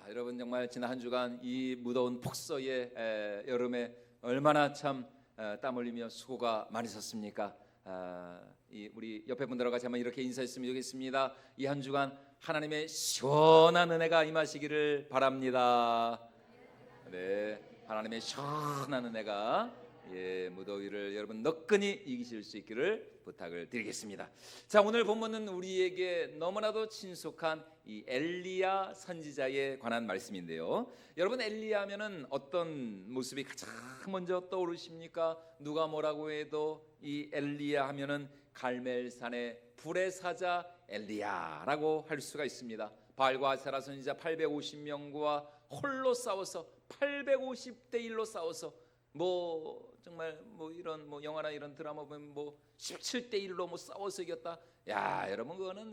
여러분 정말 지난 한 주간 이 무더운 폭서의 여름에 얼마나 참 땀 흘리며 수고가 많으셨습니까? 우리 옆에 분들과 같이 한번 이렇게 인사했으면 좋겠습니다. 이 한 주간 하나님의 시원한 은혜가 임하시기를 바랍니다. 네, 하나님의 시원한 은혜가 무더위를 여러분 너끈히 이기실 수 있기를 부탁을 드리겠습니다. 자, 오늘 본문은 우리에게 너무나도 친숙한 이 엘리야 선지자에 관한 말씀인데요. 여러분, 엘리야 하면은 어떤 모습이 가장 먼저 떠오르십니까? 누가 뭐라고 해도 이 엘리야 하면은 갈멜산의 불의 사자 엘리야라고 할 수가 있습니다. 바알과 아세라 선지자 850명과 홀로 싸워서 850대 1로 싸워서 정말 이런 영화나 이런 드라마 보면 17대 1로 싸워서 이겼다. 야, 여러분, 그거는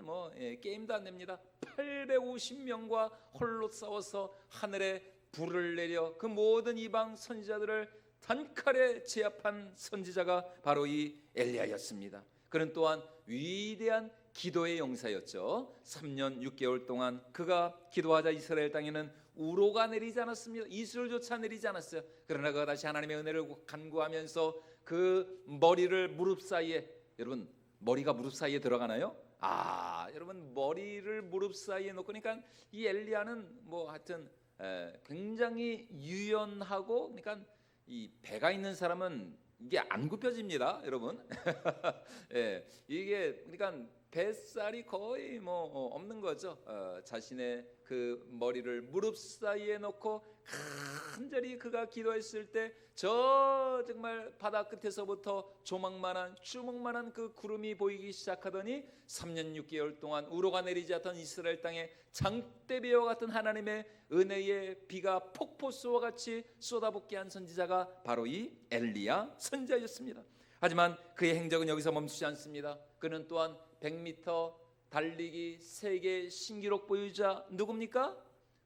게임도 안 됩니다. 850명과 홀로 싸워서 하늘에 불을 내려 그 모든 이방 선지자들을 단칼에 제압한 선지자가 바로 이 엘리야였습니다. 그는 또한 위대한 기도의 용사였죠. 3년 6개월 동안 그가 기도하자 이스라엘 땅에는 우로가 내리지 않았습니다. 이슬조차 내리지 않았어요. 그러나 그가 다시 하나님의 은혜를 간구하면서 그 머리를 무릎 사이에, 여러분, 머리가 무릎 사이에 들어가나요? 여러분, 머리를 무릎 사이에 놓고, 그러니까 이 엘리야는 하여튼 굉장히 유연하고, 그러니까 이 배가 있는 사람은 이게 안 굽혀집니다, 여러분. 이게 그러니까 뱃살이 거의 없는 거죠. 자신의 그 머리를 무릎 사이에 놓고 간절히 그가 기도했을 때 저 정말 바다 끝에서부터 주먹만한 그 구름이 보이기 시작하더니 3년 6개월 동안 우로가 내리지 않던 이스라엘 땅에 장대비와 같은 하나님의 은혜의 비가 폭포수와 같이 쏟아붓게 한 선지자가 바로 이 엘리야 선지자였습니다. 하지만 그의 행적은 여기서 멈추지 않습니다. 그는 또한 100m 달리기 세계 신기록 보유자 누굽니까?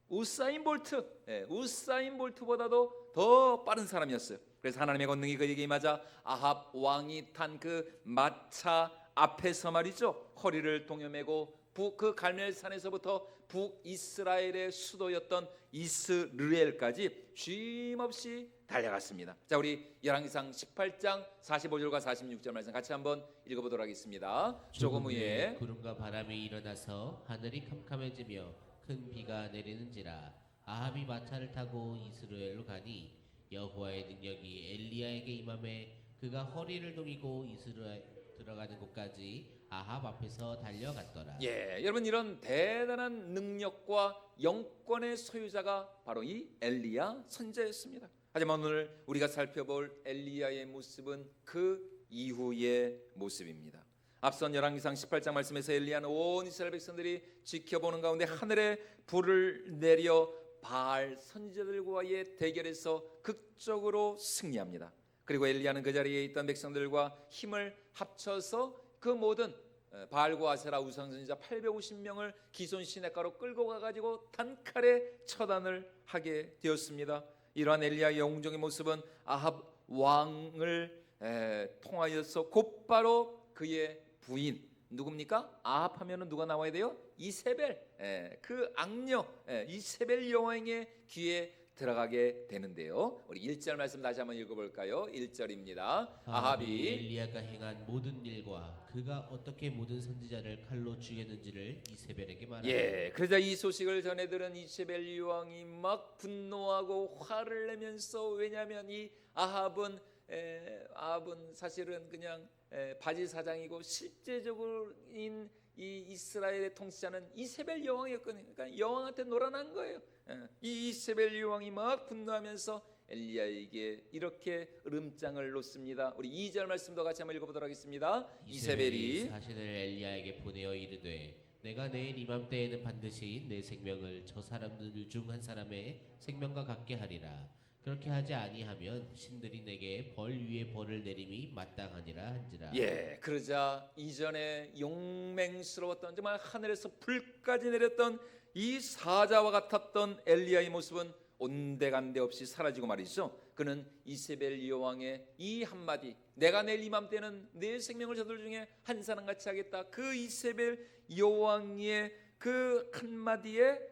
우사인 볼트. 우사인 볼트보다도 더 빠른 사람이었어요. 그래서 하나님의 권능이 그에게 임하자 아합 왕이 탄 그 마차 앞에서 말이죠, 허리를 동여매고 그 갈멜산에서부터 북이스라엘의 수도였던 이스르엘까지 쉼없이 달려갔습니다. 자, 우리 열왕기상 18장 45절과 46절 말씀 같이 한번 읽어보도록 하겠습니다. 조금 후에 구름과 바람이 일어나서 하늘이 캄캄해지며 큰 비가 내리는지라 아합이 마차를 타고 이스라엘로 가니 여호와의 능력이 엘리야에게 임하매 그가 허리를 동이고 이스라엘 들어가는 곳까지 아합 앞에서 달려갔더라. 여러분, 이런 대단한 능력과 영권의 소유자가 바로 이 엘리야 선지자였습니다. 하지만 오늘 우리가 살펴볼 엘리야의 모습은 그 이후의 모습입니다. 앞선 열왕기상 18장 말씀에서 엘리야는 온 이스라엘 백성들이 지켜보는 가운데 하늘에 불을 내려 바알 선지자들과의 대결에서 극적으로 승리합니다. 그리고 엘리야는 그 자리에 있던 백성들과 힘을 합쳐서 그 모든 바알과 아세라 우상 선지자 850명을 기손 시냇가로 끌고 가가지고 단칼에 처단을 하게 되었습니다. 이러한 엘리야의 영웅적인 모습은 아합 왕을 통하여서 곧바로 그의 부인 누굽니까? 아합 하면은 누가 나와야 돼요? 이세벨, 그 악녀 이세벨 여왕의 귀에 들어가게 되는데요. 우리 1절 말씀 다시 한번 읽어볼까요? 1절입니다. 아합이 엘리야가 행한 모든 일과 그가 어떻게 모든 선지자를 칼로 죽였는지를 이세벨에게 말하니 그러자 이 소식을 전해 들은 이세벨 여왕이 막 분노하고 화를 내면서, 왜냐하면 이 아합은 사실은 그냥 바지 사장이고 실제적인 이 이스라엘의 통치자는 이세벨 여왕이었거든요. 그러니까 여왕한테 놀아난 거예요. 이 이세벨 여왕이 막 분노하면서 엘리야에게 이렇게 으름장을 놓습니다. 우리 2절 말씀도 같이 한번 읽어보도록 하겠습니다. 이세벨이 사신을 엘리야에게 보내어 이르되 내가 내일 이맘때에는 반드시 내 생명을 저 사람들 중 한 사람의 생명과 같게 하리라. 그렇게 하지 아니하면 신들이 내게 벌 위에 벌을 내림이 마땅하니라 한지라. 그러자 이전에 용맹스러웠던, 정말 하늘에서 불까지 내렸던 이 사자와 같았던 엘리야의 모습은 온데간데 없이 사라지고 말이죠. 그는 이세벨 여왕의 이 한마디, 내가 내일 이맘때는 내 생명을 저들 중에 한 사람같이 하겠다, 그 이세벨 여왕의 그 한마디에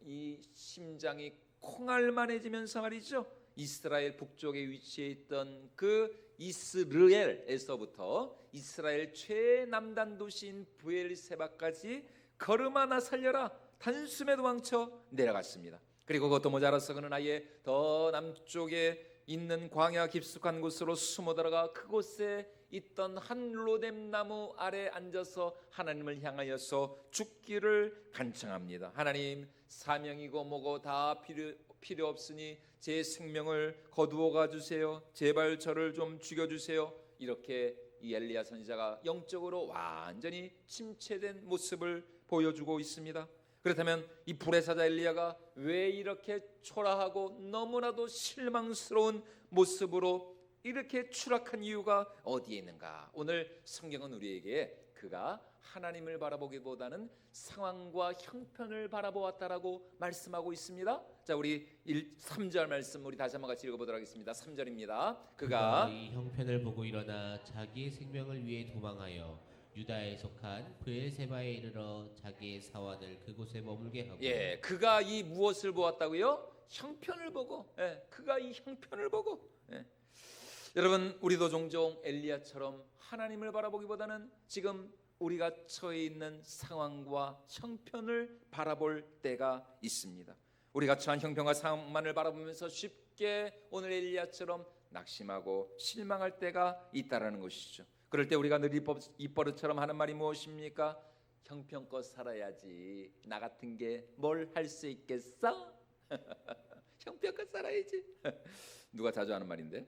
이 심장이 콩알만해지면서 말이죠. 이스라엘 북쪽에 위치해 있던 그 이스르엘에서부터 이스라엘 최남단 도시인 브엘세바까지 걸음 하나 살려라 단숨에 도망쳐 내려갔습니다. 그리고 그것도 모자라서 그는 아예 더 남쪽에 있는 광야 깊숙한 곳으로 숨어 들어가 그곳에 있던 한 로뎀 나무 아래 앉아서 하나님을 향하여서 죽기를 간청합니다. 하나님, 사명이고 뭐고 다 필요 없으니 제 생명을 거두어가 주세요. 제발 저를 좀 죽여주세요. 이렇게 이 엘리야 선지자가 영적으로 완전히 침체된 모습을 보여주고 있습니다. 그렇다면 이 불의 사자 엘리야가 왜 이렇게 초라하고 너무나도 실망스러운 모습으로 이렇게 추락한 이유가 어디에 있는가? 오늘 성경은 우리에게 그가 하나님을 바라보기보다는 상황과 형편을 바라보았다라고 말씀하고 있습니다. 자, 우리 3절 말씀 우리 다시 한번 같이 읽어보도록 하겠습니다. 3절입니다. 그가 이 형편을 보고 일어나 자기의 생명을 위해 도망하여 유다에 속한 브엘세바에 이르러 자기의 사환을 그곳에 머물게 하고 그가 이 무엇을 보았다고요? 형편을 보고 그가 이 형편을 보고 여러분, 우리도 종종 엘리야처럼 하나님을 바라보기보다는 지금 우리가 처해 있는 상황과 형편을 바라볼 때가 있습니다. 우리가 처한 형편과 상황만을 바라보면서 쉽게 오늘 엘리야처럼 낙심하고 실망할 때가 있다라는 것이죠. 그럴 때 우리가 늘 입버릇처럼 하는 말이 무엇입니까? 형편껏 살아야지. 나 같은 게 뭘 할 수 있겠어? 형편껏 살아야지. 누가 자주 하는 말인데.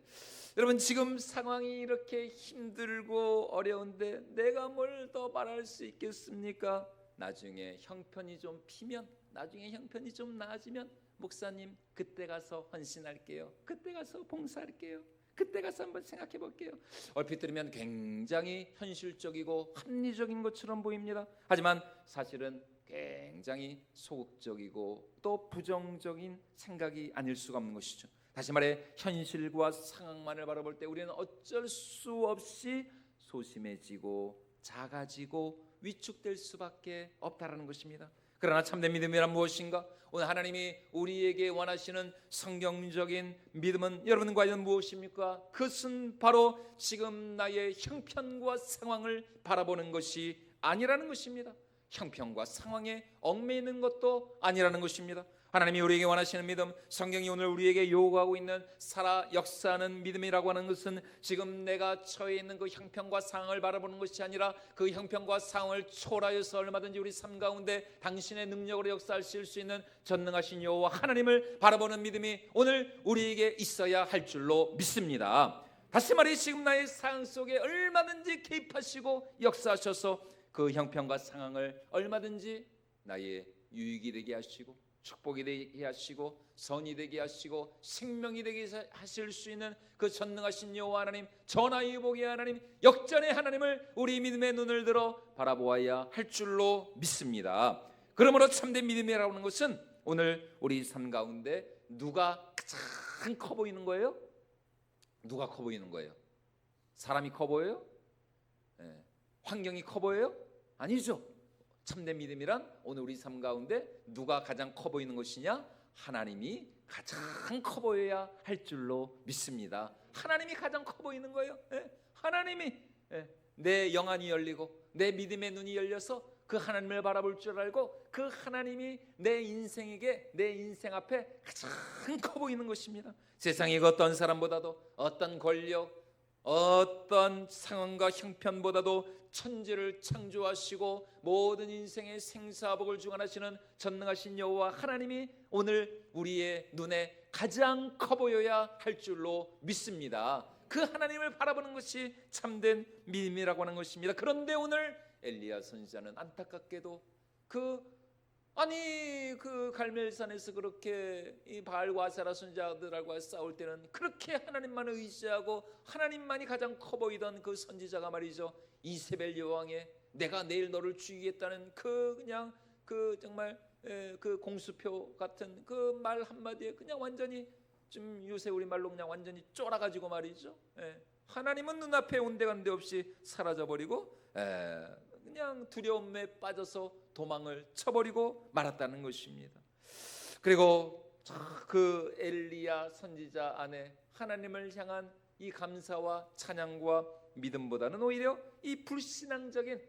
여러분, 지금 상황이 이렇게 힘들고 어려운데 내가 뭘 더 말할 수 있겠습니까? 나중에 형편이 좀 피면, 나중에 형편이 좀 나아지면 목사님 그때 가서 헌신할게요. 그때 가서 봉사할게요. 그때 가서 한번 생각해 볼게요. 얼핏 들으면 굉장히 현실적이고 합리적인 것처럼 보입니다. 하지만 사실은 굉장히 소극적이고 또 부정적인 생각이 아닐 수가 없는 것이죠. 다시 말해 현실과 상황만을 바라볼 때 우리는 어쩔 수 없이 소심해지고 작아지고 위축될 수밖에 없다라는 것입니다. 그러나 참된 믿음이란 무엇인가? 오늘 하나님이 우리에게 원하시는 성경적인 믿음은 여러분 과연 무엇입니까? 그것은 바로 지금 나의 형편과 상황을 바라보는 것이 아니라는 것입니다. 형편과 상황에 얽매이는 것도 아니라는 것입니다. 하나님이 우리에게 원하시는 믿음, 성경이 오늘 우리에게 요구하고 있는 살아 역사하는 믿음이라고 하는 것은 지금 내가 처해 있는 그 형편과 상황을 바라보는 것이 아니라 그 형편과 상황을 초월하여서 얼마든지 우리 삶 가운데 당신의 능력으로 역사하실 수 있는 전능하신 여호와 하나님을 바라보는 믿음이 오늘 우리에게 있어야 할 줄로 믿습니다. 다시 말해 지금 나의 상황 속에 얼마든지 개입하시고 역사하셔서 그 형편과 상황을 얼마든지 나의 유익이 되게 하시고 축복이 되게 하시고 선이 되게 하시고 생명이 되게 하실 수 있는 그 전능하신 여호와 하나님, 전하유복의 하나님, 역전의 하나님을 우리 믿음의 눈을 들어 바라보아야 할 줄로 믿습니다. 그러므로 참된 믿음이라고 하는 것은 오늘 우리 삶 가운데 누가 가장 커 보이는 거예요? 누가 커 보이는 거예요? 사람이 커 보여요? 환경이 커 보여요? 아니죠. 참된 믿음이란 오늘 우리 삶 가운데 누가 가장 커 보이는 것이냐? 하나님이 가장 커 보여야 할 줄로 믿습니다. 하나님이 가장 커 보이는 거예요. 하나님이 내 영안이 열리고 내 믿음의 눈이 열려서 그 하나님을 바라볼 줄 알고 그 하나님이 내 인생에게, 내 인생 앞에 가장 커 보이는 것입니다. 세상의 어떤 사람보다도 어떤 권력, 어떤 상황과 형편보다도 천지를 창조하시고 모든 인생의 생사복을 주관하시는 전능하신 여호와 하나님이 오늘 우리의 눈에 가장 커 보여야 할 줄로 믿습니다. 그 하나님을 바라보는 것이 참된 믿음이라고 하는 것입니다. 그런데 오늘 엘리야 선지자는 안타깝게도 그 갈멜산에서 그렇게 이 바알과 아세라 선지자들과 싸울 때는 그렇게 하나님만 의지하고 하나님만이 가장 커 보이던 그 선지자가 말이죠, 이세벨 여왕의 내가 내일 너를 죽이겠다는 정말 그 공수표 같은 그 말 한마디에 그냥 완전히 좀 요새 우리 말로 그냥 완전히 쫄아가지고 말이죠. 하나님은 눈앞에 온데간데 없이 사라져버리고 그냥 두려움에 빠져서 도망을 쳐버리고 말았다는 것입니다. 그리고 그 엘리야 선지자 안에 하나님을 향한 이 감사와 찬양과 믿음보다는 오히려 이 불신앙적인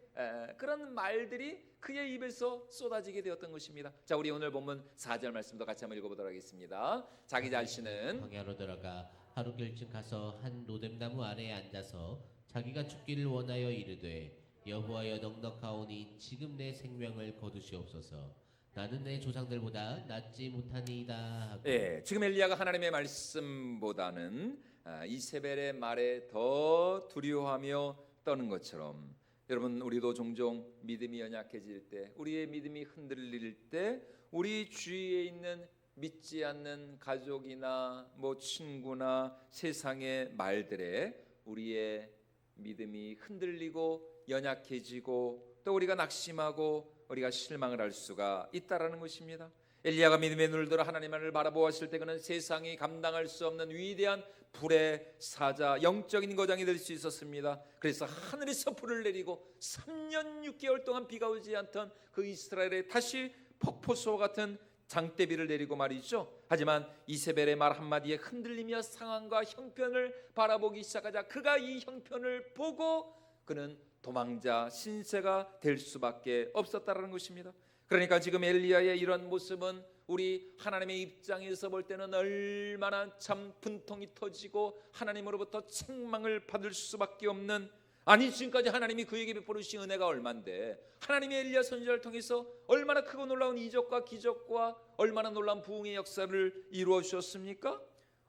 그런 말들이 그의 입에서 쏟아지게 되었던 것입니다. 자, 우리 오늘 본문 4절 말씀도 같이 한번 읽어보도록 하겠습니다. 자기 자신은 광야로 들어가 하루 길쯤 가서 한 로뎀나무 아래에 앉아서 자기가 죽기를 원하여 이르되 여호와여 넉넉하오니 지금 내 생명을 거두시옵소서. 나는 내 조상들보다 낫지 못하니이다 하고. 지금 엘리야가 하나님의 말씀보다는 이세벨의 말에 더 두려워하며 떠는 것처럼, 여러분 우리도 종종 믿음이 연약해질 때, 우리의 믿음이 흔들릴 때, 우리 주위에 있는 믿지 않는 가족이나 뭐 친구나 세상의 말들에 우리의 믿음이 흔들리고 연약해지고 또 우리가 낙심하고 우리가 실망을 할 수가 있다라는 것입니다. 엘리야가 믿음의 눈을 들어 하나님을 바라보았을 때 그는 세상이 감당할 수 없는 위대한 불의 사자, 영적인 거장이 될 수 있었습니다. 그래서 하늘에서 불을 내리고 3년 6개월 동안 비가 오지 않던 그 이스라엘에 다시 폭포수와 같은 장대비를 내리고 말이죠. 하지만 이세벨의 말 한마디에 흔들리며 상황과 형편을 바라보기 시작하자 그가 이 형편을 보고 그는 도망자 신세가 될 수밖에 없었다라는 것입니다. 그러니까 지금 엘리야의 이런 모습은 우리 하나님의 입장에서 볼 때는 얼마나 참 분통이 터지고 하나님으로부터 책망을 받을 수밖에 없는, 아니 지금까지 하나님이 그에게 베풀어 주신 은혜가 얼만데 하나님이 엘리야 선지자를 통해서 얼마나 크고 놀라운 이적과 기적과 얼마나 놀라운 부흥의 역사를 이루어 주셨습니까?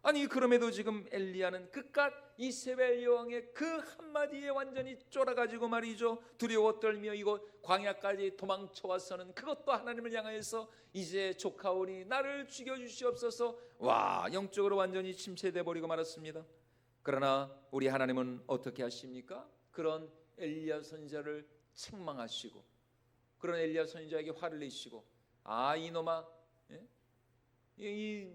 아니 그럼에도 지금 엘리야는 그깟 이세벨 여왕의 그 한마디에 완전히 쫄아가지고 말이죠, 두려워 떨며 이곳 광야까지 도망쳐와서는 그것도 하나님을 향하여서 이제 조카오니 나를 죽여주시옵소서, 와 영적으로 완전히 침체돼 버리고 말았습니다. 그러나 우리 하나님은 어떻게 하십니까? 그런 엘리야 선지자를 책망하시고 그런 엘리야 선지자에게 화를 내시고, 아 이놈아,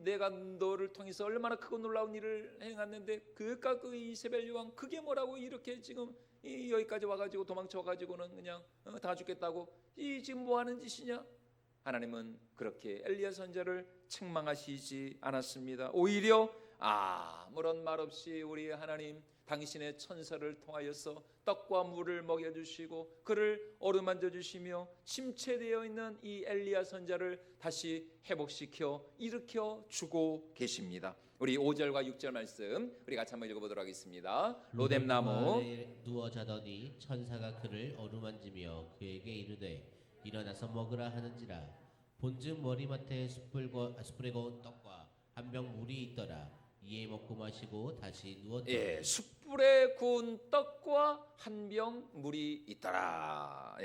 내가 너를 통해서 얼마나 크고 놀라운 일을 행했는데 그깟 그 이세벨 여왕 그게 뭐라고 이렇게 지금 여기까지 와가지고 도망쳐가지고는 그냥 다 죽겠다고 이 지금 뭐하는 짓이냐? 하나님은 그렇게 엘리야 선지자를 책망하시지 않았습니다. 오히려 아무런 말 없이 우리 하나님 당신의 천사를 통하여서 떡과 물을 먹여주시고 그를 어루만져 주시며 침체되어 있는 이 엘리야 선지자를 다시 회복시켜 일으켜 주고 계십니다. 우리 5절과 6절 말씀 우리 같이 한번 읽어보도록 하겠습니다. 로뎀나무 아래에 누워 자더니 천사가 그를 어루만지며 그에게 이르되 일어나서 먹으라 하는지라. 본즉 머리맡에 숯불에 구운 떡과 한 병 물이 있더라. 이에 먹고 마시고 다시 누웠더니 숯불에 구운 떡과 한 병 물이 있더라.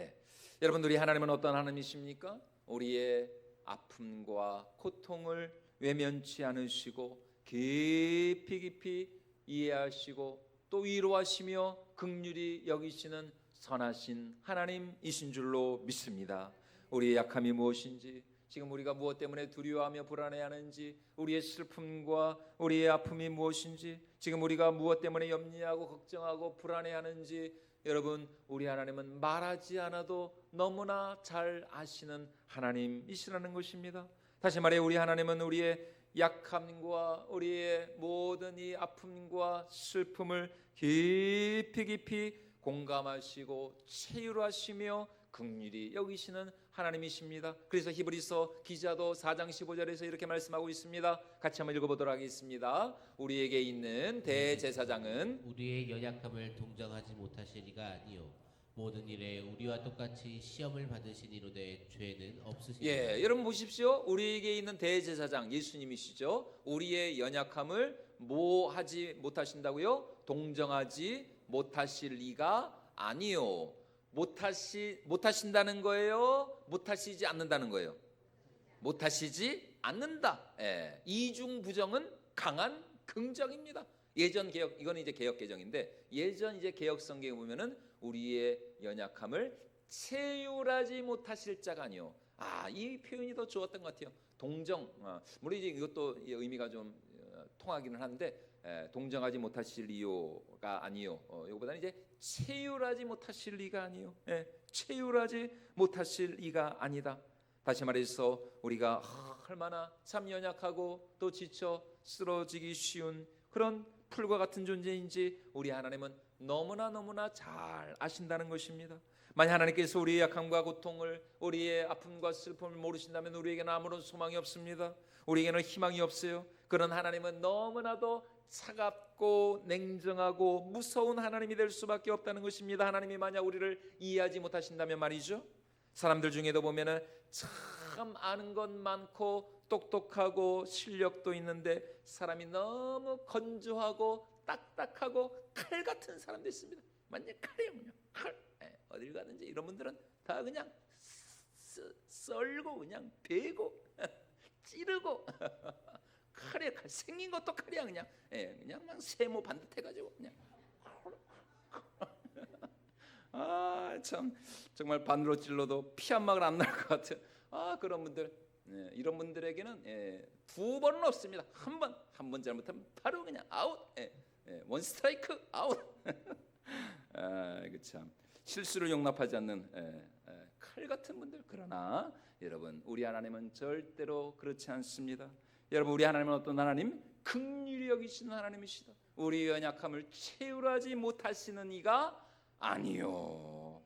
여러분들이 하나님은 어떤 하나님이십니까? 우리의 아픔과 고통을 외면치 않으시고 깊이 이해하시고 또 위로하시며 긍휼히 여기시는 선하신 하나님이신 줄로 믿습니다. 우리의 약함이 무엇인지, 지금 우리가 무엇 때문에 두려워하며 불안해하는지, 우리의 슬픔과 우리의 아픔이 무엇인지, 지금 우리가 무엇 때문에 염려하고 걱정하고 불안해하는지, 여러분 우리 하나님은 말하지 않아도 너무나 잘 아시는 하나님이시라는 것입니다. 다시 말해 우리 하나님은 우리의 약함과 우리의 모든 이 아픔과 슬픔을 깊이 공감하시고 체휼하시며 긍휼히 여기시는 하나님이십니다. 그래서 히브리서 기자도 4장 15절에서 이렇게 말씀하고 있습니다. 같이 한번 읽어보도록 하겠습니다. 우리에게 있는 대제사장은 우리의 연약함을 동정하지 못하시리가 아니요 모든 일에 우리와 똑같이 시험을 받으시니로되 죄는 없으시니라. 여러분 보십시오. 우리에게 있는 대제사장 예수님이시죠. 우리의 연약함을 하지 못하신다고요? 동정하지 못하실 리가 아니요. 못하신다는 거예요? 못하시지 않는다는 거예요? 못하시지 않는다. 이중 부정은 강한 긍정입니다. 예전 개혁, 이거는 이제 개혁 개정인데 예전 이제 개혁 성경에 보면은 우리의 연약함을 체휼하지 못하실 자가 아니요. 이 표현이 더 좋았던 것 같아요. 동정. 물론 이제 이것도 의미가 좀 통하기는 한데 동정하지 못하실 리요가 아니요. 이거보다는 이제 체휼하지 못하실 리가 아니요. 체휼하지 못하실 리가 아니다. 다시 말해서 우리가 얼마나 참 연약하고 또 지쳐 쓰러지기 쉬운 그런 풀과 같은 존재인지 우리 하나님은 너무나 잘 아신다는 것입니다. 만약 하나님께서 우리의 약함과 고통을, 우리의 아픔과 슬픔을 모르신다면 우리에게는 아무런 소망이 없습니다. 우리에게는 희망이 없어요. 그런 하나님은 너무나도 차갑고 냉정하고 무서운 하나님이 될 수밖에 없다는 것입니다. 하나님이 만약 우리를 이해하지 못하신다면 말이죠, 사람들 중에도 보면은 참 아는 것 많고 똑똑하고 실력도 있는데 사람이 너무 건조하고 딱딱하고 칼 같은 사람도 있습니다. 완전 칼이에요. 그냥 칼. 어딜 가든지 이런 분들은 다 그냥 썰고 그냥 베고 찌르고 칼에 칼, 생긴 것도 칼이야. 그냥 막 세모 반듯해가지고 그냥 참 정말 반으로 찔러도 피 한 방울 안 날 것 같은 그런 분들, 이런 분들에게는 두 번은 없습니다. 한 번 잘못하면 바로 그냥 아웃, 원 스트라이크 아웃. 그 참 실수를 용납하지 않는 칼 같은 분들. 그러나 여러분, 우리 하나님은 절대로 그렇지 않습니다. 여러분, 우리 하나님은 어떤 하나님? 긍휼히 여기시는 하나님이시다. 우리 연약함을 채울하지 못하시는 이가 아니요.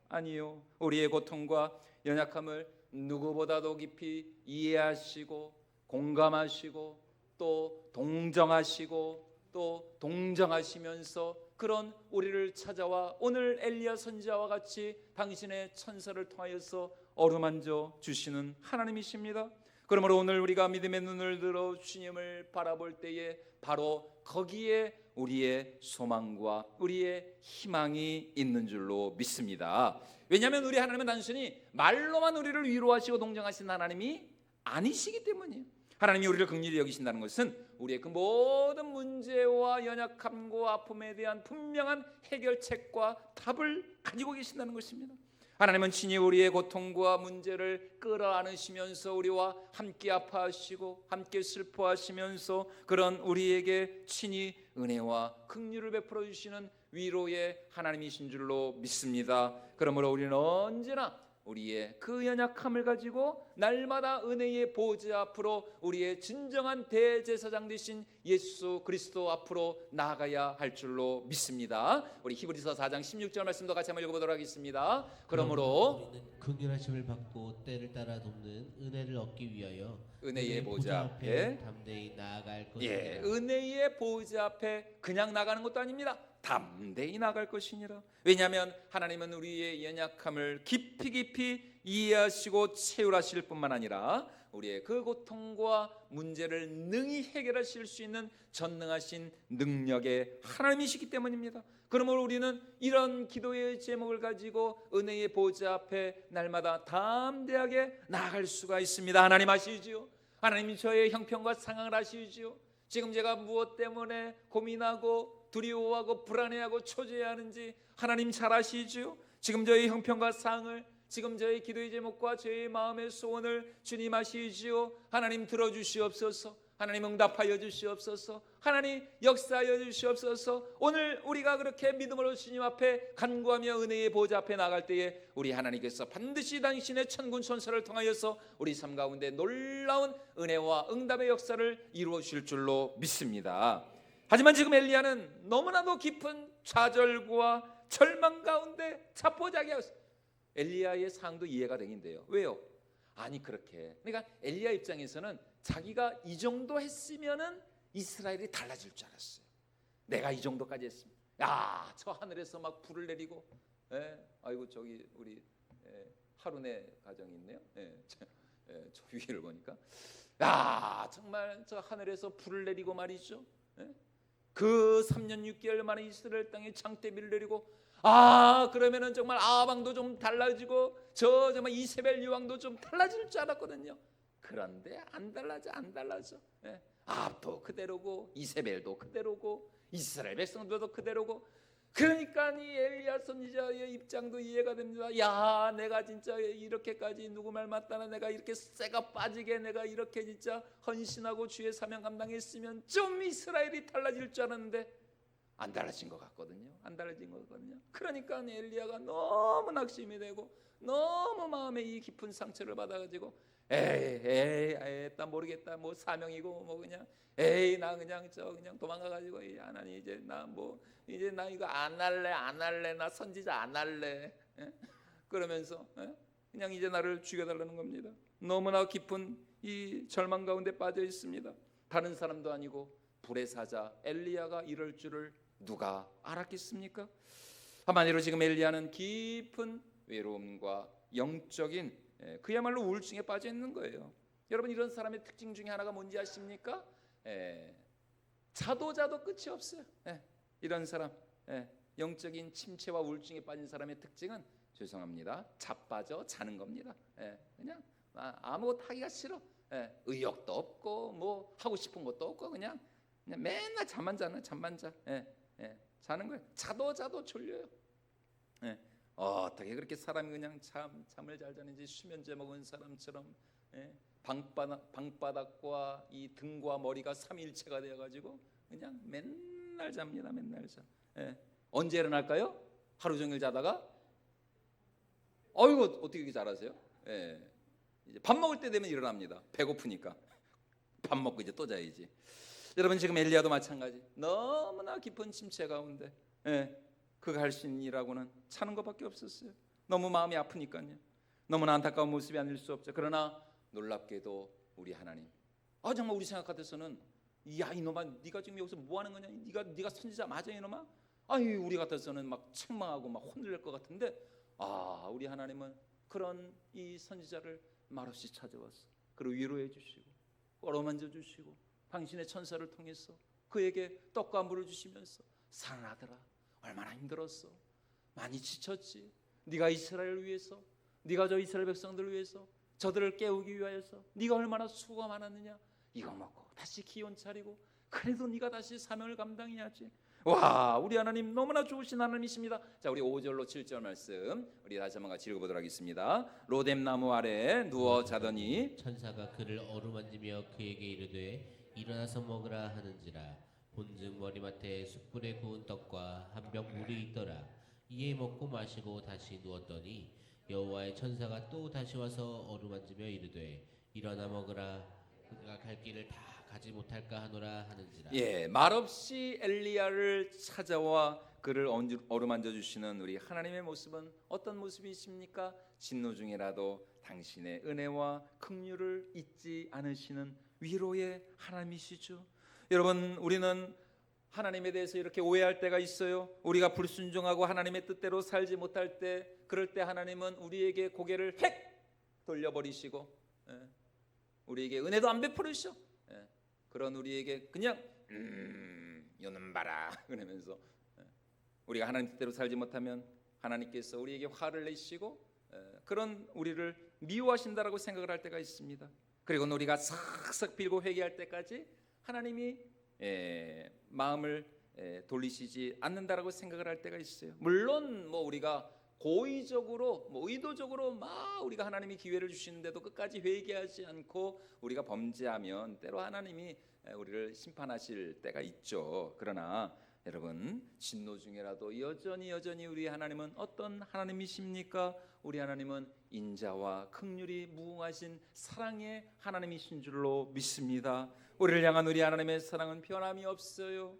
우리의 고통과 연약함을 누구보다도 깊이 이해하시고 공감하시고 또 동정하시고 또 동정하시면서 그런 우리를 찾아와 오늘 엘리야 선지자와 같이 당신의 천사를 통하여서 어루만져 주시는 하나님이십니다. 그러므로 오늘 우리가 믿음의 눈을 들어 주님을 바라볼 때에 바로 거기에 우리의 소망과 우리의 희망이 있는 줄로 믿습니다. 왜냐하면 우리 하나님은 단순히 말로만 우리를 위로하시고 동정하시는 하나님이 아니시기 때문이에요. 하나님이 우리를 긍휼히 여기신다는 것은 우리의 그 모든 문제와 연약함과 아픔에 대한 분명한 해결책과 답을 가지고 계신다는 것입니다. 하나님은 친히 우리의 고통과 문제를 끌어안으시면서 우리와 함께 아파하시고 함께 슬퍼하시면서 그런 우리에게 친히 은혜와 긍휼을 베풀어 주시는 위로의 하나님이신 줄로 믿습니다. 그러므로 우리는 언제나 우리의 그 연약함을 가지고 날마다 은혜의 보좌 앞으로 우리의 진정한 대제사장 되신 예수 그리스도 앞으로 나아가야 할 줄로 믿습니다. 우리 히브리서 4장 16절 말씀도 같이 한번 읽어보도록 하겠습니다. 그러므로 우리는 긍휼하심을 받고 때를 따라 돕는 은혜를 얻기 위하여 은혜의 보좌 앞에 담대히 나아갈 것이니라. 은혜의 보좌 앞에 그냥 나가는 것도 아닙니다. 담대히 나갈 것이니라. 왜냐하면 하나님은 우리의 연약함을 깊이 이해하시고 채울하실 뿐만 아니라 우리의 그 고통과 문제를 능히 해결하실 수 있는 전능하신 능력의 하나님이시기 때문입니다. 그러므로 우리는 이런 기도의 제목을 가지고 은혜의 보좌 앞에 날마다 담대하게 나아갈 수가 있습니다. 하나님 아시지요? 하나님이 저의 형편과 상황을 아시지요? 지금 제가 무엇 때문에 고민하고 두려워하고 불안해하고 초조해하는지 하나님 잘 아시지요? 지금 저의 형편과 상황을, 지금 저의 기도의 제목과 저의 마음의 소원을 주님 아시지요? 하나님 들어주시옵소서. 하나님 응답하여 주시옵소서. 하나님 역사하여 주시옵소서. 오늘 우리가 그렇게 믿음으로 주님 앞에 간구하며 은혜의 보좌 앞에 나갈 때에 우리 하나님께서 반드시 당신의 천군 천사를 통하여서 우리 삶 가운데 놀라운 은혜와 응답의 역사를 이루어 주실 줄로 믿습니다. 하지만 지금 엘리야는 너무나도 깊은 좌절과 절망 가운데 자포자기하고 엘리야의 상황도 이해가 되긴데요. 왜요? 아니 그렇게 그러니까 엘리야 입장에서는 자기가 이 정도 했으면은 이스라엘이 달라질 줄 알았어요. 내가 이 정도까지 했으면 저 하늘에서 막 불을 내리고 아이고 저기 우리 하룬의 가정이 있네요. 저 위를 보니까 정말 저 하늘에서 불을 내리고 말이죠. 그 3년 6개월 만에 이스라엘 땅에 장대비를 내리고 그러면은 정말 아방도 좀 달라지고 정말 이세벨 여왕도 좀 달라질 줄 알았거든요. 그런데 안 달라져. 아합도 그대로고 이세벨도 그대로고 이스라엘 백성들도 그대로고. 그러니까 이 엘리야 선지자의 입장도 이해가 됩니다. 내가 진짜 이렇게까지 누구 말 맞다나 내가 이렇게 쇠가 빠지게 내가 이렇게 진짜 헌신하고 주의 사명 감당했으면 좀 이스라엘이 달라질 줄 알았는데 안 달라진 것 같거든요. 그러니까 엘리야가 너무 낙심이 되고 너무 마음에 이 깊은 상처를 받아가지고 에이 나 모르겠다, 뭐 사명이고 뭐 그냥 에이 나 그냥 그냥 도망가가지고 하나님 이제 나 이거 안 할래 나 선지자 안 할래. 예? 그러면서 그냥 이제 나를 죽여달라는 겁니다. 너무나 깊은 이 절망 가운데 빠져 있습니다. 다른 사람도 아니고 불의 사자 엘리야가 이럴 줄을 누가 알았겠습니까? 한마디로 지금 엘리야는 깊은 외로움과 영적인 그야말로 우울증에 빠져 있는 거예요. 여러분, 이런 사람의 특징 중에 하나가 뭔지 아십니까? 자도 끝이 없어요. 이런 사람, 영적인 침체와 우울증에 빠진 사람의 특징은, 죄송합니다, 자빠져 자는 겁니다. 그냥 아무것도 하기가 싫어. 의욕도 없고 뭐 하고 싶은 것도 없고 그냥 맨날 잠만 자. 자는 거예요. 자도 졸려요. 어떻게 그렇게 사람이 그냥 잠을 잘 자는지, 수면제 먹은 사람처럼 방바닥과 이 등과 머리가 삼일체가 되어가지고 그냥 맨날 잡니다. 맨날 자. 언제 일어날까요? 하루 종일 자다가 어이구 어떻게 이렇게 잘하세요? 이제 밥 먹을 때 되면 일어납니다. 배고프니까 밥 먹고 이제 또 자야지. 여러분, 지금 엘리야도 마찬가지. 너무나 깊은 침체 가운데 그가 할 수 있는 일하고는 자는 것밖에 없었어요. 너무 마음이 아프니까요. 너무나 안타까운 모습이 아닐 수 없죠. 그러나 놀랍게도 우리 하나님, 정말 우리 생각 같아서는 야 이놈아 네가 지금 여기서 뭐 하는 거냐, 네가 선지자 맞아 이놈아? 우리 같아서는 막 책망하고 막 혼낼 것 같은데, 우리 하나님은 그런 이 선지자를 말없이 찾아와서 그를 위로해 주시고 어루만져 주시고 당신의 천사를 통해서 그에게 떡과 물을 주시면서, 사랑하더라, 얼마나 힘들었어, 많이 지쳤지, 네가 이스라엘을 위해서, 네가 저 이스라엘 백성들을 위해서, 저들을 깨우기 위하여서 네가 얼마나 수고가 많았느냐, 이거 먹고 다시 기운 차리고 그래도 네가 다시 사명을 감당해야지. 와, 우리 하나님 너무나 좋으신 하나님이십니다. 자, 우리 5절로 7절 말씀 우리 다시 한번 같이 읽어보도록 하겠습니다. 로뎀 나무 아래 누워 자더니 천사가 그를 어루만지며 그에게 이르되 일어나서 먹으라 하는지라. 본즉 머리맡에 숯불에 구운 떡과 한 병 물이 있더라. 이에 먹고 마시고 다시 누웠더니 여호와의 천사가 또 다시 와서 어루만지며 이르되 일어나 먹으라. 그가 갈 길을 다 가지 못할까 하노라 하는지라. 말없이 엘리야를 찾아와 그를 어루만져 주시는 우리 하나님의 모습은 어떤 모습이십니까? 진노 중에라도 당신의 은혜와 긍휼을 잊지 않으시는 위로의 하나님이시죠. 여러분, 우리는 하나님에 대해서 이렇게 오해할 때가 있어요. 우리가 불순종하고 하나님의 뜻대로 살지 못할 때, 그럴 때 하나님은 우리에게 고개를 획 돌려버리시고 우리에게 은혜도 안 베풀으셔. 그런 우리에게 그냥 요놈 봐라 그러면서 우리가 하나님 뜻대로 살지 못하면 하나님께서 우리에게 화를 내시고 그런 우리를 미워하신다라고 생각을 할 때가 있습니다. 그리고 우리가 싹싹 빌고 회개할 때까지 하나님이 마음을 돌리시지 않는다라고 생각을 할 때가 있어요. 물론 뭐 우리가 고의적으로 의도적으로 우리가 하나님이 기회를 주시는데도 끝까지 회개하지 않고 우리가 범죄하면 때로 하나님이 우리를 심판하실 때가 있죠. 그러나 여러분, 진노 중에라도 여전히 우리 하나님은 어떤 하나님이십니까? 우리 하나님은 인자와 긍휼이 무궁하신 사랑의 하나님이신 줄로 믿습니다. 우리를 향한 우리 하나님의 사랑은 변함이 없어요.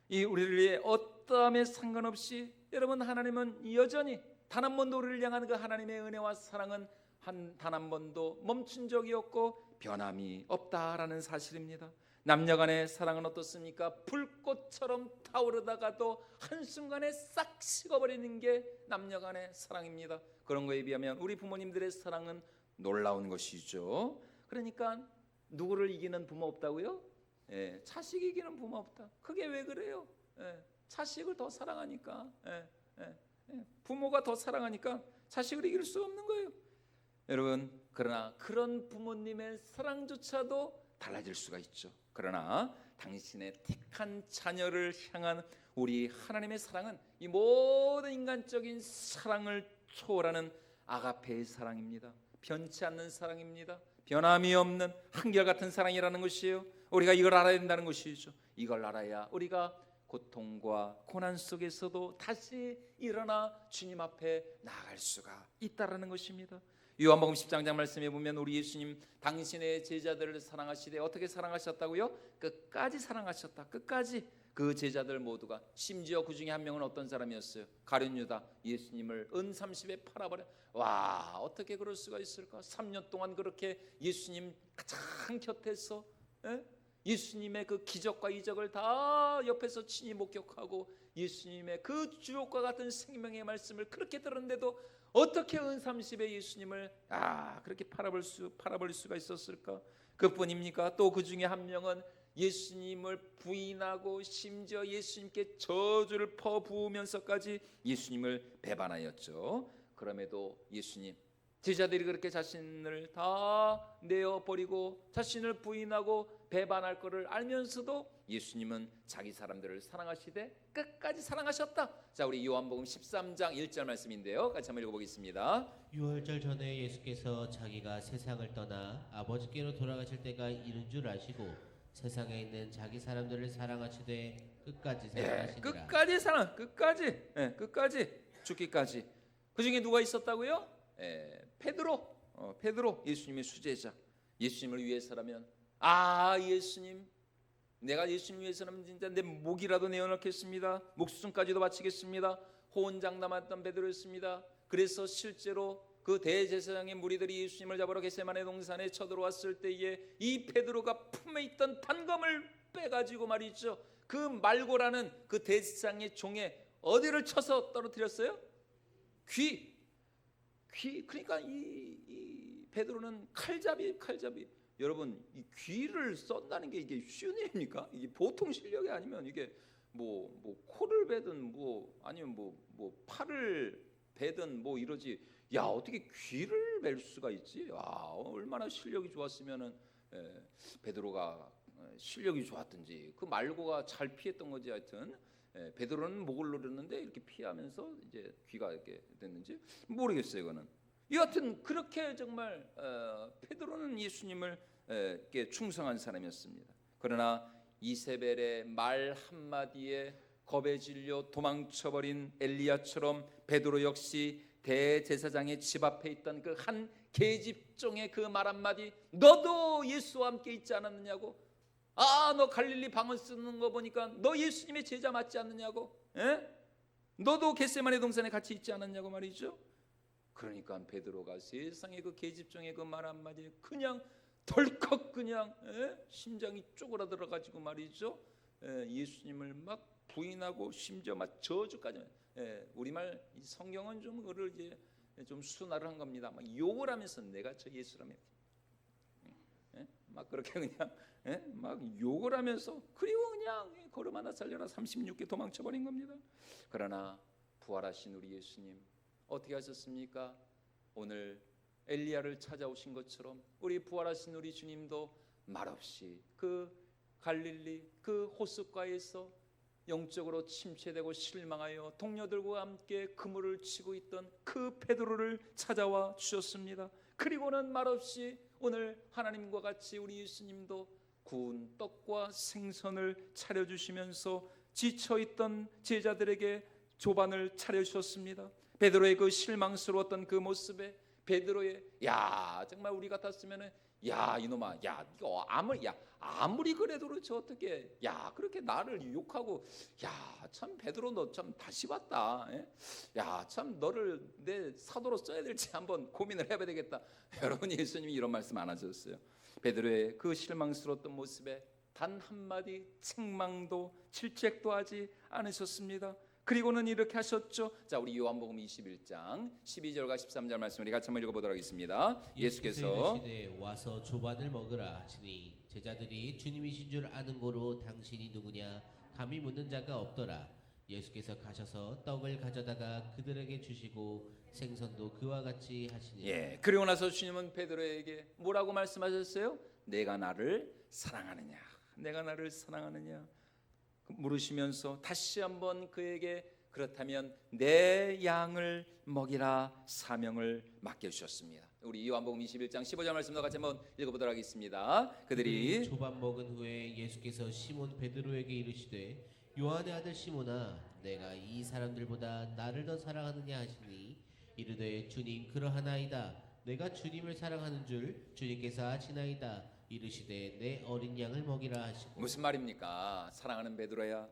이 우리를 위해 어떠함에 상관없이 여러분, 하나님은 여전히 단 한 번도 우리를 향한 그 하나님의 은혜와 사랑은 단 한 번도 멈춘 적이 없고 변함이 없다라는 사실입니다. 남녀간의 사랑은 어떻습니까? 불꽃처럼 타오르다가도 한순간에 싹 식어버리는 게 남녀간의 사랑입니다. 그런 거에 비하면 우리 부모님들의 사랑은 놀라운 것이죠. 그러니까 누구를 이기는 부모 없다고요? 자식 이기는 부모 없다. 그게 왜 그래요? 자식을 더 사랑하니까, 부모가 더 사랑하니까 자식을 이길 수 없는 거예요. 여러분, 그러나 그런 부모님의 사랑조차도 달라질 수가 있죠. 그러나 당신의 택한 자녀를 향한 우리 하나님의 사랑은 이 모든 인간적인 사랑을 초월하는 아가페의 사랑입니다. 변치 않는 사랑입니다. 변함이 없는 한결같은 사랑이라는 것이에요. 우리가 이걸 알아야 된다는 것이죠. 이걸 알아야 우리가 고통과 고난 속에서도 다시 일어나 주님 앞에 나아갈 수가 있다라는 것입니다. 요한복음 10장 말씀에 보면 우리 예수님 당신의 제자들을 사랑하시되 어떻게 사랑하셨다고요? 끝까지 사랑하셨다. 끝까지. 그 제자들 모두가, 심지어 그 중에 한 명은 어떤 사람이었어요? 가룟 유다, 예수님을 은30에 팔아버려. 와, 어떻게 그럴 수가 있을까? 3년 동안 그렇게 예수님 가장 곁에서, 예수님의 그 기적과 이적을 다 옆에서 친히 목격하고 예수님의 그 주옥과 같은 생명의 말씀을 그렇게 들었는데도 어떻게 은30에 예수님을 그렇게 팔아버릴 수가 있었을까? 그뿐입니까? 또 그 중에 한 명은 예수님을 부인하고 심지어 예수님께 저주를 퍼부으면서까지 예수님을 배반하였죠. 그럼에도 예수님, 제자들이 그렇게 자신을 다 내어버리고 자신을 부인하고 배반할 것을 알면서도 예수님은 자기 사람들을 사랑하시되 끝까지 사랑하셨다. 자, 우리 요한복음 13장 1절 말씀인데요, 같이 한번 읽어보겠습니다. 유월절 전에 예수께서 자기가 세상을 떠나 아버지께로 돌아가실 때가 이른 줄 아시고 세상에 있는 자기 사람들을 사랑하시되 끝까지 사랑하시니라. 끝까지 사랑, 끝까지 죽기까지. 그 중에 누가 있었다고요? 베드로, 예수님의 수제자. 예수님을 위해서라면, 예수님, 내가 예수님 위해서라면 진짜 내 목이라도 내어놓겠습니다. 목숨까지도 바치겠습니다. 호언장담했던 베드로였습니다. 그래서 실제로 그 대제사장의 무리들이 예수님을 잡으러 겟세마네 동산에 쳐들어왔을 때에 이 베드로가 품에 있던 단검을 빼가지고 말이죠, 그 말고라는 그 대제사장의 종에 어디를 쳐서 떨어뜨렸어요? 귀. 그러니까 이 베드로는 칼잡이. 여러분, 이 귀를 썬다는 게 이게 쉬운 일입니까? 이게 보통 실력이 아니면 이게 뭐 코를 베든 아니면 팔을 베든 이러지. 야, 어떻게 귀를 벨 수가 있지? 얼마나 실력이 좋았으면은 베드로가 실력이 좋았든지 그 말고가 잘 피했던 거지. 하여튼 베드로는 목을 노렸는데 이렇게 피하면서 이제 귀가 이렇게 됐는지 모르겠어요. 이거는 여하튼 그렇게 정말 베드로는 예수님을 께 충성한 사람이었습니다. 그러나 이세벨의 말 한마디에 겁에 질려 도망쳐버린 엘리야처럼 베드로 역시 대제사장의 집 앞에 있던 그 한 계집종의 그 말 한마디, 너도 예수와 함께 있지 않았느냐고. 너 갈릴리 방언 쓰는 거 보니까 너 예수님의 제자 맞지 않느냐고. 너도 겟세마네 동산에 같이 있지 않았냐고 말이죠. 그러니까 베드로가 세상에 그 계집종의 그 말 한마디에 그냥 덜컥 그냥 심장이 쪼그라들어 가지고 말이죠, 예수님을 막 부인하고 심지어 막 저주까지. 우리말 성경은 좀 그를 이제 좀 순화를 한 겁니다. 막 욕을 하면서 내가 저 예수라면 막 그렇게 그냥 막 욕을 하면서, 그리고 그냥 걸음 하나 살려라 36개 도망쳐버린 겁니다. 그러나 부활하신 우리 예수님 어떻게 하셨습니까? 오늘 엘리야를 찾아오신 것처럼 우리 부활하신 우리 주님도 말없이 그 갈릴리 그 호숫가에서 영적으로 침체되고 실망하여 동료들과 함께 그물을 치고 있던 그 베드로를 찾아와 주셨습니다. 그리고는 말없이 오늘 하나님과 같이 우리 예수님도 구운 떡과 생선을 차려주시면서 지쳐있던 제자들에게 조반을 차려주셨습니다. 베드로의 그 실망스러웠던 그 모습에 베드로의 정말 우리 같았으면은 이놈아, 이거 아무리 그래도 그렇지 어떻게 그렇게 나를 욕하고, 참 베드로 너 참 다시 봤다. 참 너를 내 사도로 써야 될지 한번 고민을 해봐야 되겠다. 여러분, 예수님이 이런 말씀 안 하셨어요. 베드로의 그 실망스러웠던 모습에 단 한마디 책망도 질책도 하지 않으셨습니다. 그리고는 이렇게 하셨죠. 자, 우리 요한복음 21장 12절과 13절 말씀 우리 같이 한번 읽어보도록 하겠습니다. 예수께서 이르시되 와서 조반을 먹으라 하시니 제자들이 주님이신 줄 아는 고로 당신이 누구냐 감히 묻는 자가 없더라. 예수께서 가셔서 떡을 가져다가 그들에게 주시고 생선도 그와 같이 하시니라. 그리고 나서 주님은 베드로에게 뭐라고 말씀하셨어요? 내가 나를 사랑하느냐, 내가 나를 사랑하느냐 물으시면서 다시 한번 그에게 그렇다면 내 양을 먹이라 사명을 맡겨주셨습니다. 우리 요한복음 21장 15절 말씀도 같이 한번 읽어보도록 하겠습니다. 그들이 조반 먹은 후에 예수께서 시몬 베드로에게 이르시되 요한의 아들 시몬아, 내가 이 사람들보다 나를 더 사랑하느냐 하시니 이르되 주님 그러하나이다. 내가 주님을 사랑하는 줄 주님께서 아시나이다. 이르시되 내 어린 양을 먹이라 하시고. 무슨 말입니까? 사랑하는 베드로야,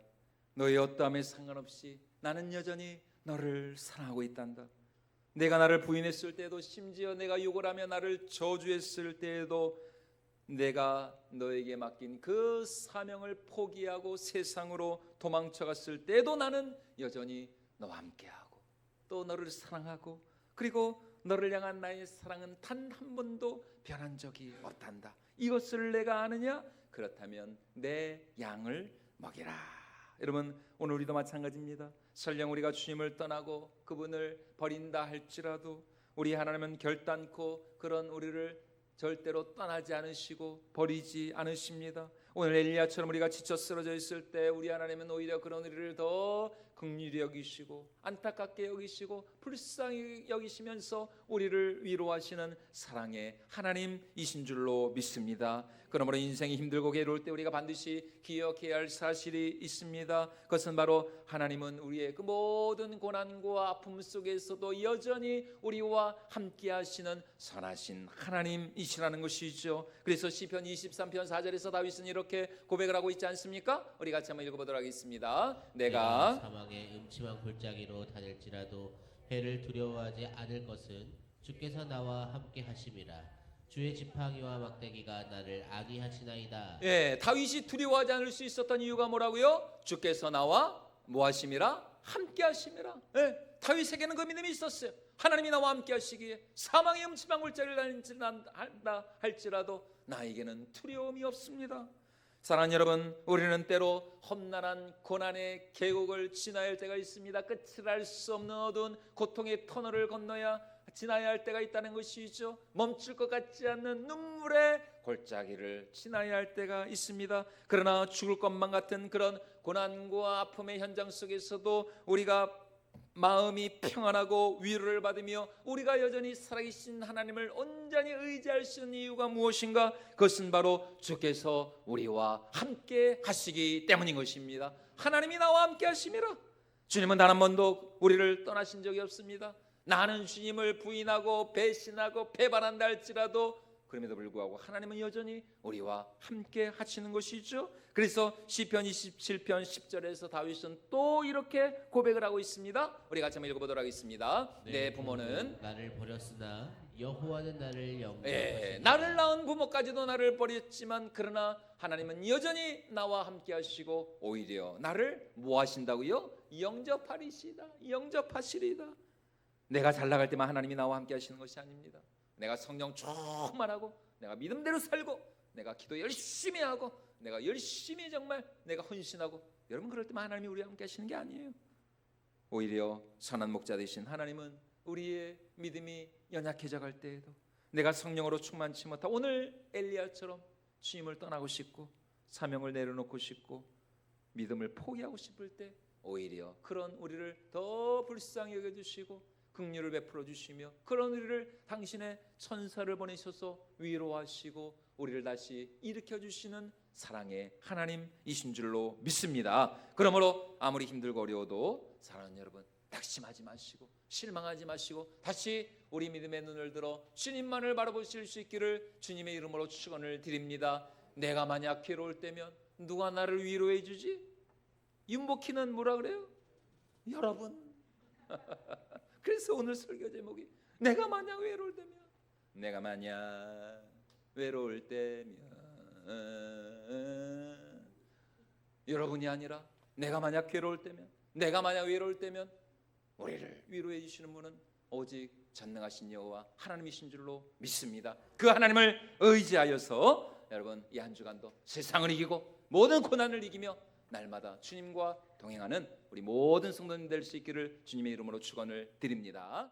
너의 어떠함에 상관없이 나는 여전히 너를 사랑하고 있단다. 내가 나를 부인했을 때도, 심지어 내가 욕을 하며 나를 저주했을 때에도, 내가 너에게 맡긴 그 사명을 포기하고 세상으로 도망쳐갔을 때도 나는 여전히 너와 함께하고 또 너를 사랑하고, 그리고 너를 향한 나의 사랑은 단 한 번도 변한 적이 없단다. 이것을 내가 아느냐? 그렇다면 내 양을 먹이라. 여러분, 오늘 우리도 마찬가지입니다. 설령 우리가 주님을 떠나고 그분을 버린다 할지라도 우리 하나님은 결단코 그런 우리를 절대로 떠나지 않으시고 버리지 않으십니다. 오늘 엘리야처럼 우리가 지쳐 쓰러져 있을 때 우리 하나님은 오히려 그런 우리를 더 긍휼히 여기시고 안타깝게 여기시고 불쌍히 여기시면서 우리를 위로하시는 사랑의 하나님이신 줄로 믿습니다. 그러므로 인생이 힘들고 괴로울 때 우리가 반드시 기억해야 할 사실이 있습니다. 그것은 바로 하나님은 우리의 그 모든 고난과 아픔 속에서도 여전히 우리와 함께 하시는 선하신 하나님이시라는 것이죠. 그래서 시편 23편 4절에서 다윗은 이렇게 고백을 하고 있지 않습니까? 우리 같이 한번 읽어보도록 하겠습니다. 내가 사망의 음침한 골짜기로 다닐지라도 해를 두려워하지 않을 것은 주께서 나와 함께 하심이라. 주의 지팡이와 막대기가 나를 안위하시나이다. 다윗이 두려워하지 않을 수 있었던 이유가 뭐라고요? 주께서 나와 무하심이라 함께 하심이라. 다윗에게는 그 믿음이 있었어요. 하나님이 나와 함께 하시기에 사망의 음침한 골짜기를 다닌다 할지라도 나에게는 두려움이 없습니다. 사랑하는 여러분, 우리는 때로 험난한 고난의 계곡을 지나야 할 때가 있습니다. 끝을 알 수 없는 어두운 고통의 터널을 건너야 지나야 할 때가 있다는 것이죠. 멈출 것 같지 않는 눈물의 골짜기를 지나야 할 때가 있습니다. 그러나 죽을 것만 같은 그런 고난과 아픔의 현장 속에서도 우리가 마음이 평안하고 위로를 받으며 우리가 여전히 살아계신 하나님을 온전히 의지할 수 있는 이유가 무엇인가? 그것은 바로 주께서 우리와 함께 하시기 때문인 것입니다. 하나님이 나와 함께 하심이라. 주님은 단 한 번도 우리를 떠나신 적이 없습니다. 나는 주님을 부인하고 배신하고 배반한다 할지라도 그럼에도 불구하고 하나님은 여전히 우리와 함께 하시는 것이죠. 그래서 시편 27편 10절에서 다윗은 또 이렇게 고백을 하고 있습니다. 우리 같이 한번 읽어보도록 하겠습니다. 내 부모는 나를 버렸으나 여호와는 나를 영접하시니라. 나를 낳은 부모까지도 나를 버렸지만 그러나 하나님은 여전히 나와 함께 하시고 오히려 나를 뭐 하신다고요? 영접하시리다. 내가 잘 나갈 때만 하나님이 나와 함께 하시는 것이 아닙니다. 내가 성령 충만하고 내가 믿음대로 살고 내가 기도 열심히 하고 내가 열심히 정말 내가 헌신하고, 여러분 그럴 때만 하나님이 우리와 함께 하시는 게 아니에요. 오히려 선한 목자 되신 하나님은 우리의 믿음이 연약해져 갈 때에도 내가 성령으로 충만치 못하고 오늘 엘리야처럼 주님을 떠나고 싶고 사명을 내려놓고 싶고 믿음을 포기하고 싶을 때 오히려 그런 우리를 더 불쌍히 여겨주시고 긍휼을 베풀어 주시며 그런 우리를 당신의 천사를 보내셔서 위로하시고 우리를 다시 일으켜 주시는 사랑의 하나님이신 줄로 믿습니다. 그러므로 아무리 힘들고 어려워도 사랑하는 여러분, 낙심하지 마시고 실망하지 마시고 다시 우리 믿음의 눈을 들어 주님만을 바라보실 수 있기를 주님의 이름으로 축원을 드립니다. 내가 만약 괴로울 때면 누가 나를 위로해 주지? 윤복희는 뭐라 그래요? 여러분. 그래서 오늘 설교 제목이 내가 만약 외로울 때면, 내가 만약 외로울 때면, 여러분이 아니라 내가 만약 괴로울 때면, 내가 만약 외로울 때면 우리를 위로해 주시는 분은 오직 전능하신 여호와 하나님이신 줄로 믿습니다. 그 하나님을 의지하여서 여러분 이 한 주간도 세상을 이기고 모든 고난을 이기며 날마다 주님과 동행하는 우리 모든 성도님 될 수 있기를 주님의 이름으로 축원을 드립니다.